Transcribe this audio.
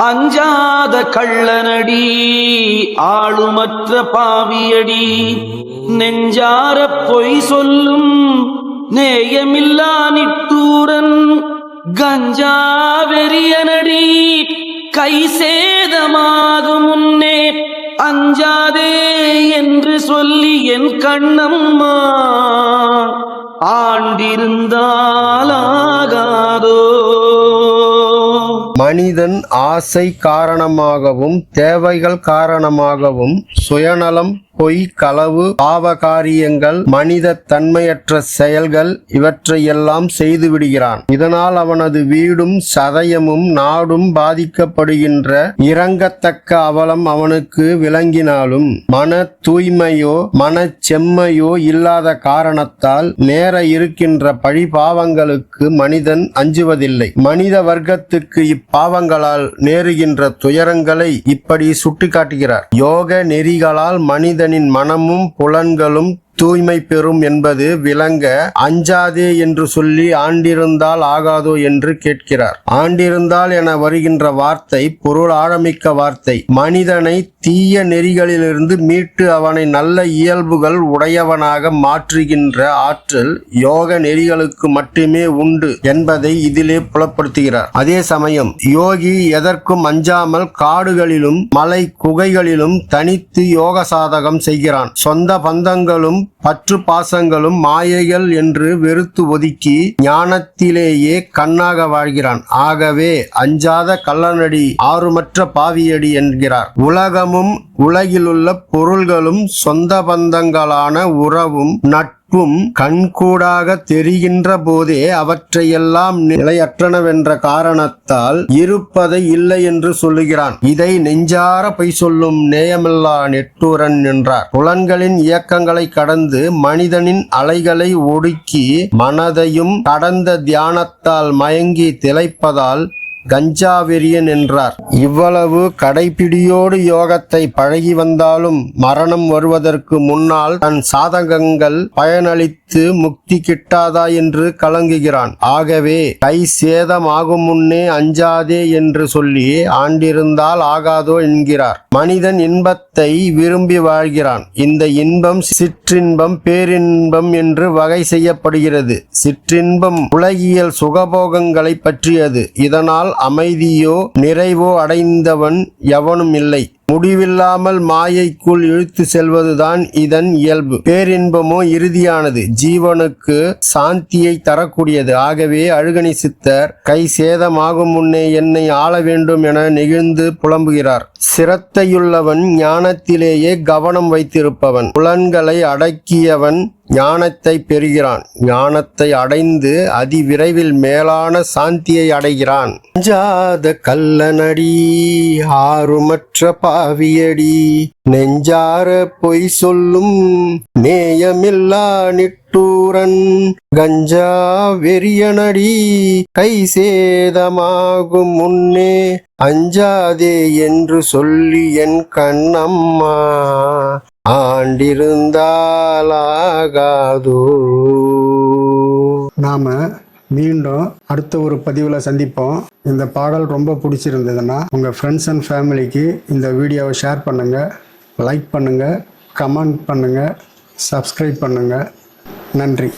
அஞ்சாத கள்ளனடி ஆளுமற்ற பாவியடி நெஞ்சார பொய் சொல்லும் நேயமில்லா நிட்டூரன் கஞ்சா வெறியனடி கை சேதமாகும் முன்னே அஞ்சாதே என்று சொல்லி என் கண்ணம்மா ஆண்டிருந்தாலாகாதோ. மனிதன் ஆசை காரணமாகவும் தேவைகள் காரணமாகவும் சுயநலம் பொய் களவு பாவகாரியங்கள் மனித தன்மையற்ற செயல்கள் இவற்றையெல்லாம் செய்து விடுகிறான். இதனால் அவனது வீடும் சதயமும் நாடும் பாதிக்கப்படுகின்ற இரங்கத்தக்க அவலம் அவனுக்கு விளங்கினாலும் மன தூய்மையோ மனச்செம்மையோ இல்லாத காரணத்தால் நேர இருக்கின்ற பழி பாவங்களுக்கு மனிதன் அஞ்சுவதில்லை. மனித வர்க்கத்துக்கு இப்பாவங்களால் நேருகின்ற துயரங்களை இப்படி சுட்டிக்காட்டுகிறார். யோக நெறிகளால் மனிதனின் மனமும் புலன்களும் தூய்மை பெறும் என்பது விளங்க அஞ்சாதே என்று சொல்லி ஆண்டிருந்தால் ஆகாதோ என்று கேட்கிறார். ஆண்டிருந்தால் என வருகின்ற வார்த்தை பொருள் ஆழமிக்க வார்த்தை. மனிதனை தீய நெறிகளிலிருந்து மீட்டு அவனை நல்ல இயல்புகள் உடையவனாக மாற்றுகின்ற ஆற்றல் யோக நெறிகளுக்கு மட்டுமே உண்டு என்பதை இதிலே புலப்படுத்துகிறார். அதே சமயம் யோகி எதற்கும் அஞ்சாமல் காடுகளிலும் மலை குகைகளிலும் தனித்து யோக சாதகம் செய்கிறான். சொந்த பந்தங்களும் பற்று பாசங்களும் மாயைகள் என்று வெறுத்து ஒதுக்கி ஞானத்திலேயே கண்ணாக வாழ்கிறான். ஆகவே அஞ்சாத கள்ளனடி ஆறுமற்ற பாவியடி என்கிறார். உலகமும் உலகிலுள்ள பொருள்களும் சொந்த பந்தங்களான உறவும் நட்பும் கண்கூடாக தெரிகின்ற போதே அவற்றையெல்லாம் நிலையற்றனவென்ற காரணத்தால் இருப்பதை இல்லை என்று சொல்லுகிறான். இதை நெஞ்சார பொய் சொல்லும் நேயமில்லா நெட்டூரன் என்றார். புலன்களின் இயக்கங்களை கடந்து மனிதனின் அலைகளை ஒடுக்கி மனதையும் கடந்த தியானத்தால் மயங்கி திளைப்பதால் கஞ்சாவெறியன் என்றார். இவ்வளவு கடைப்பிடியோடு யோகத்தை பழகி வந்தாலும் மரணம் வருவதற்கு முன்னால் தன் சாதகங்கள் பயனளித்து முக்தி கிட்டாதா என்று கலங்குகிறான். ஆகவே கை சேதமாகும் முன்னே அஞ்சாதே என்று சொல்லி ஆண்டிருந்தால் ஆகாதோ என்கிறார். மனிதன் இன்பத்தை விரும்பி வாழ்கிறான். இந்த இன்பம் சிற்றின்பம் பேரின்பம் என்று வகை செய்யப்படுகிறது. சிற்றின்பம் உலகியல் சுகபோகங்களை பற்றியது. இதனால் அமைதியோ நிறைவோ அடைந்தவன் எவனும் இல்லை. முடிவில்லாமல் மாயைக்குள் இழுத்து செல்வதுதான் இதன் இயல்பு. பேரின்பமோ இறுதியானது, ஜீவனுக்கு சாந்தியை தரக்கூடியது. ஆகவே அழுகணி சித்தர் கை சேதமாகும் முன்னே என்னை ஆள வேண்டும் என நெகிழ்ந்து புலம்புகிறார். சிரத்தையுள்ளவன் ஞானத்திலேயே கவனம் வைத்திருப்பவன். புலன்களை அடக்கியவன் ஞானத்தை பெறுகிறான். ஞானத்தை அடைந்து அதிவிரைவில் மேலான சாந்தியை அடைகிறான். அஞ்சாத கள்ளனடி ஆறுமற்ற பாவியடி நெஞ்சார பொய் சொல்லும் நேயமில்லா நிட்டூரன் கஞ்சா வெறியனடி கை சேதமாகும் முன்னே அஞ்சாதே என்று சொல்லி என் கண்ணம்மா ஆண்டிருந்தாலாகாதோ. நாம மீண்டும் அடுத்த ஒரு பதிவில் சந்திப்போம். இந்த பாடல் ரொம்ப பிடிச்சிருந்ததுன்னா உங்கள் ஃப்ரெண்ட்ஸ் அண்ட் ஃபேமிலிக்கு இந்த வீடியோவை ஷேர் பண்ணுங்கள், லைக் பண்ணுங்கள், கமெண்ட் பண்ணுங்கள், சப்ஸ்கிரைப் பண்ணுங்கள். நன்றி.